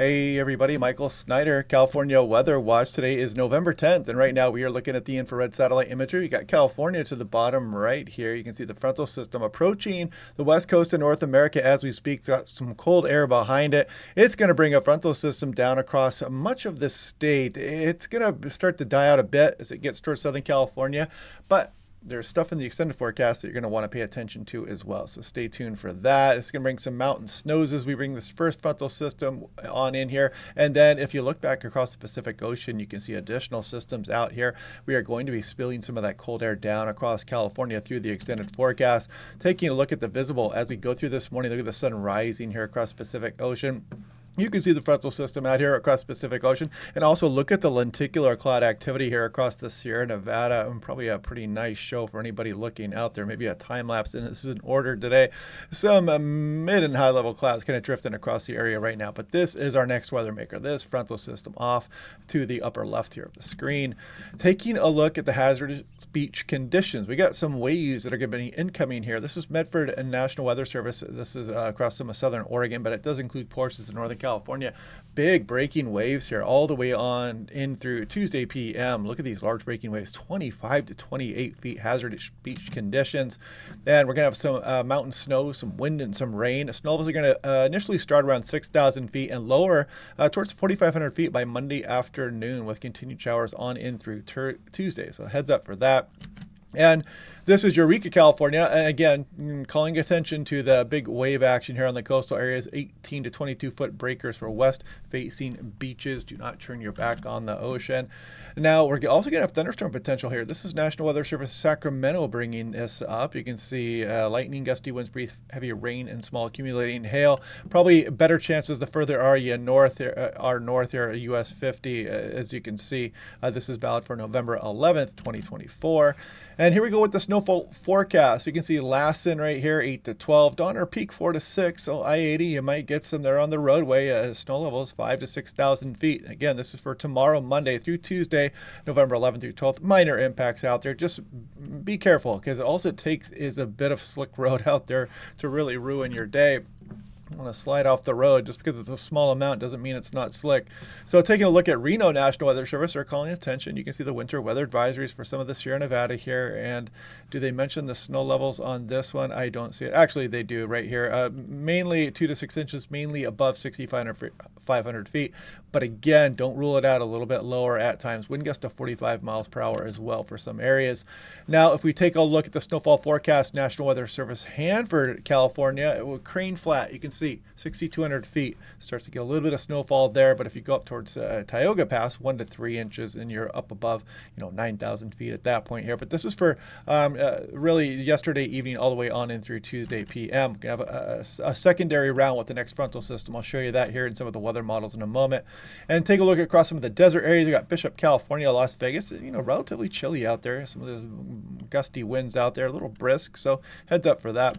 Hey everybody, Michael Snyder, California Weather Watch. Today is November 10th, and right now we are looking at the infrared satellite imagery. You got California to the bottom right here. You can see the frontal system approaching the west coast of North America as we speak. It's got some cold air behind it. It's going to bring a frontal system down across much of the state. It's going to start to die out a bit as it gets towards Southern California, but there's stuff in the extended forecast that you're going to want to pay attention to as well. So stay tuned for that. It's going to bring some mountain snows as we bring this first frontal system on in here. And then if you look back across the Pacific Ocean, you can see additional systems out here. We are going to be spilling some of that cold air down across California through the extended forecast. Taking a look at the visible as we go through this morning, look at the sun rising here across the Pacific Ocean. You can see the frontal system out here across the Pacific Ocean, and also look at the lenticular cloud activity here across the Sierra Nevada. And probably a pretty nice show for anybody looking out there. Maybe a time lapse, and this is in order today. Some mid and high level clouds kind of drifting across the area right now, but this is our next weather maker. This frontal system off to the upper left here of the screen. Taking a look at the hazardous beach conditions. We got some waves that are going to be incoming here. This is Medford and National Weather Service. This is across some of southern Oregon, but it does include portions of Northern California. Big breaking waves here all the way on in through Tuesday p.m. Look at these large breaking waves, 25 to 28 feet, hazardous beach conditions. And we're going to have some mountain snow, some wind, and some rain. Snow levels are going to initially start around 6,000 feet and lower towards 4,500 feet by Monday afternoon, with continued showers on in through Tuesday. So heads up for that. And this is Eureka, California. And again, calling attention to the big wave action here on the coastal areas, 18 to 22 foot breakers for west facing beaches. Do not turn your back on the ocean. Now, we're also going to have thunderstorm potential here. This is National Weather Service Sacramento bringing this up. You can see lightning, gusty winds, breeze, heavy rain, and small accumulating hail. Probably better chances the further you north here, US 50, as you can see. This is valid for November 11th, 2024. And here we go with the snowfall forecast. You can see Lassen right here, 8 to 12. Donner Peak, 4 to 6. So I-80, you might get some there on the roadway. Snow levels, 5 to 6,000 feet. Again, this is for tomorrow, Monday through Tuesday, November 11th through 12th. Minor impacts out there. Just be careful, because all it takes is a bit of slick road out there to really ruin your day. Want to slide off the road. Just because it's a small amount doesn't mean it's not slick. So taking a look at Reno National Weather Service, are calling attention. You can see the winter weather advisories for some of the Sierra Nevada here. And do they mention the snow levels on this one? I don't see it. Actually, they do right here. Mainly 2 to 6 inches, mainly above 6,500 feet. But again, don't rule it out a little bit lower at times. Wind gusts to 45 miles per hour as well for some areas. Now, if we take a look at the snowfall forecast, National Weather Service Hanford, California, it will crane flat. You can see 6,200 feet. Starts to get a little bit of snowfall there, but if you go up towards Tioga Pass, 1 to 3 inches, and you're up above, 9,000 feet at that point here. But this is for really yesterday evening all the way on in through Tuesday p.m. We have a secondary round with the next frontal system. I'll show you that here in some of the weather models in a moment. And take a look across some of the desert areas. You got Bishop, California, Las Vegas. Relatively chilly out there. Some of those gusty winds out there, a little brisk. So heads up for that.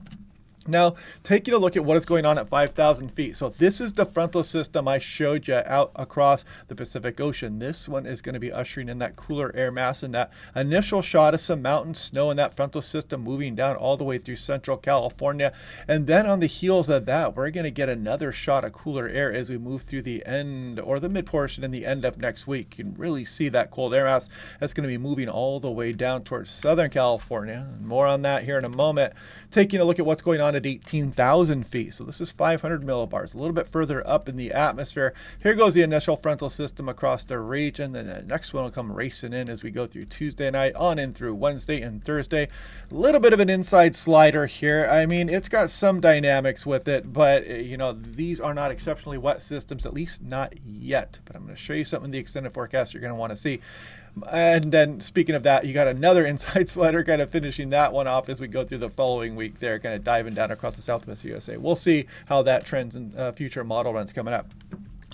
Now, taking a look at what is going on at 5,000 feet. So this is the frontal system I showed you out across the Pacific Ocean. This one is going to be ushering in that cooler air mass, and that initial shot of some mountain snow in that frontal system moving down all the way through central California. And then on the heels of that, we're going to get another shot of cooler air as we move through the end or the mid portion and the end of next week. You can really see that cold air mass that's going to be moving all the way down towards Southern California. And more on that here in a moment. Taking a look at what's going on at 18,000 feet. So this is 500 millibars, a little bit further up in the atmosphere. Here goes the initial frontal system across the region. Then the next one will come racing in as we go through Tuesday night on in through Wednesday and Thursday. A little bit of an inside slider here. I mean, it's got some dynamics with it, but these are not exceptionally wet systems, at least not yet. But I'm going to show you something in the extended forecast you're going to want to see. And then speaking of that, you got another inside slider kind of finishing that one off as we go through the following week there, kind of diving down across the Southwest USA. We'll see how that trends in future model runs coming up.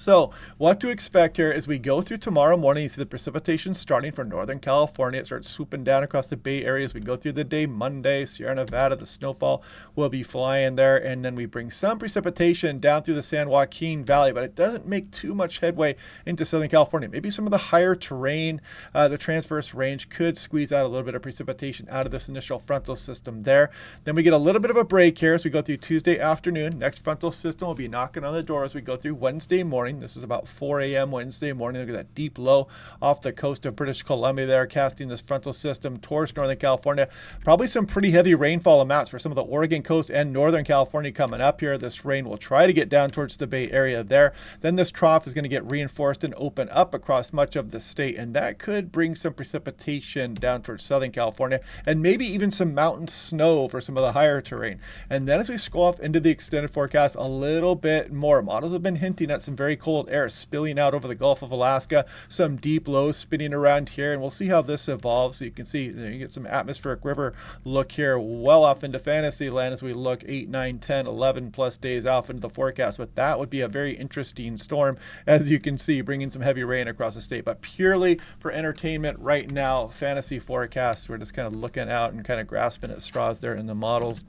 So what to expect here as we go through tomorrow morning. You see the precipitation starting for Northern California. It starts swooping down across the Bay Area as we go through the day. Monday, Sierra Nevada, the snowfall will be flying there. And then we bring some precipitation down through the San Joaquin Valley, but it doesn't make too much headway into Southern California. Maybe some of the higher terrain, the transverse range could squeeze out a little bit of precipitation out of this initial frontal system there. Then we get a little bit of a break here as we go through Tuesday afternoon. Next frontal system will be knocking on the door as we go through Wednesday morning. morning. This is about 4 a.m. Wednesday morning. Look at that deep low off the coast of British Columbia there, casting this frontal system towards Northern California. Probably some pretty heavy rainfall amounts for some of the Oregon coast and Northern California coming up here. This rain will try to get down towards the Bay Area there. Then this trough is going to get reinforced and open up across much of the state, and that could bring some precipitation down towards Southern California and maybe even some mountain snow for some of the higher terrain. And then as we scroll off into the extended forecast a little bit more, models have been hinting at some very cold air spilling out over the Gulf of Alaska, some deep lows spinning around here, and we'll see how this evolves. So you can see you get some atmospheric river look here well off into fantasy land as we look 8, 9, 10, 11 plus days off into the forecast. But that would be a very interesting storm, as you can see, bringing some heavy rain across the state. But purely for entertainment right now, fantasy forecasts, we're just kind of looking out and kind of grasping at straws there in the models.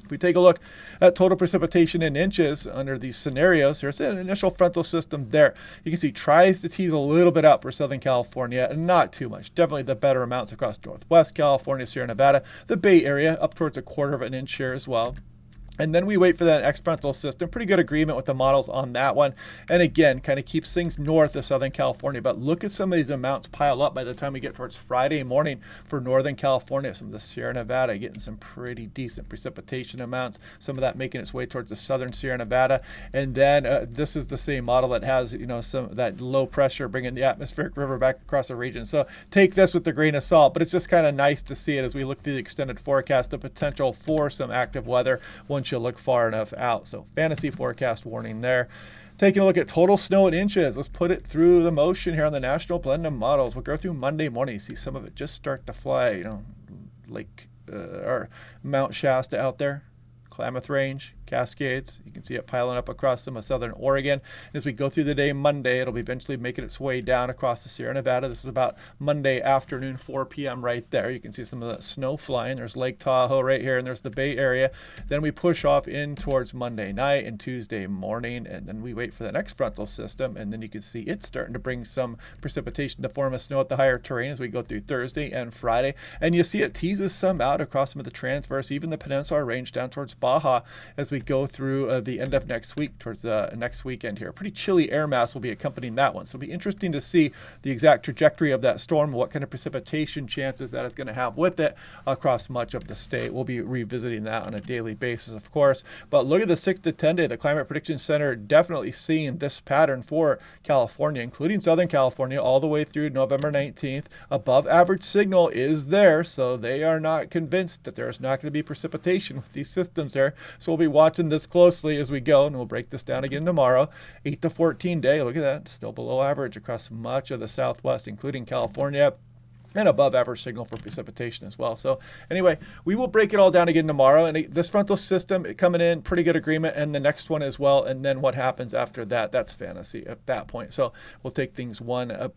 If we take a look at total precipitation in inches under these scenarios, here's an initial frontal system there. You can see tries to tease a little bit out for Southern California, and not too much. Definitely the better amounts across Northwest California, Sierra Nevada, the Bay Area, up towards 1/4 of an inch here as well. And then we wait for that next frontal system. Pretty good agreement with the models on that one. And again, kind of keeps things north of Southern California. But look at some of these amounts pile up by the time we get towards Friday morning for Northern California. Some of the Sierra Nevada getting some pretty decent precipitation amounts. Some of that making its way towards the southern Sierra Nevada. And then this is the same model that has, some of that low pressure bringing the atmospheric river back across the region. So take this with a grain of salt. But it's just kind of nice to see it as we look through the extended forecast, the potential for some active weather once you look far enough out. So fantasy forecast warning there. Taking a look at total snow in inches. Let's put it through the motion here on the National Blend of Models. We'll go through Monday morning. You see some of it just start to fly, like or Mount Shasta out there, Klamath Range, Cascades. You can see it piling up across some of southern Oregon. As we go through the day Monday, it'll be eventually making its way down across the Sierra Nevada. This is about Monday afternoon, 4 p.m. right there. You can see some of that snow flying. There's Lake Tahoe right here, and there's the Bay Area. Then we push off in towards Monday night and Tuesday morning, and then we wait for the next frontal system, and then you can see it's starting to bring some precipitation in the form of snow at the higher terrain as we go through Thursday and Friday. And you see it teases some out across some of the transverse, even the Peninsula Range down towards Baja as we go through the end of next week towards the next weekend here. Pretty chilly air mass will be accompanying that one. So it'll be interesting to see the exact trajectory of that storm, what kind of precipitation chances that is going to have with it across much of the state. We'll be revisiting that on a daily basis, of course. But look at the 6 to 10 day. The Climate Prediction Center definitely seeing this pattern for California, including Southern California, all the way through November 19th. Above average signal is there, so they are not convinced that there's not going to be precipitation with these systems there. So we'll be watching this closely as we go, and we'll break this down again tomorrow. 8 to 14 day, look at that, still below average across much of the Southwest, including California, and above average signal for precipitation as well. So anyway, we will break it all down again tomorrow. And this frontal system coming in, pretty good agreement, and the next one as well. And then what happens after that, that's fantasy at that point. So we'll take things one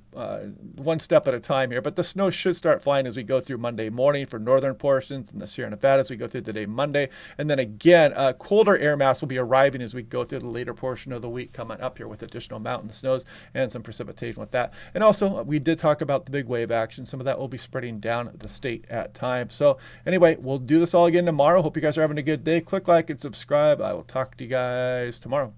step at a time here. But the snow should start flying as we go through Monday morning for northern portions and the Sierra Nevada as we go through the day Monday. And then again, colder air mass will be arriving as we go through the later portion of the week coming up here with additional mountain snows and some precipitation with that. And also, we did talk about the big wave action. Some of that will be spreading down the state at times. So anyway, we'll do this all again tomorrow. Hope you guys are having a good day. Click like and subscribe. I will talk to you guys tomorrow.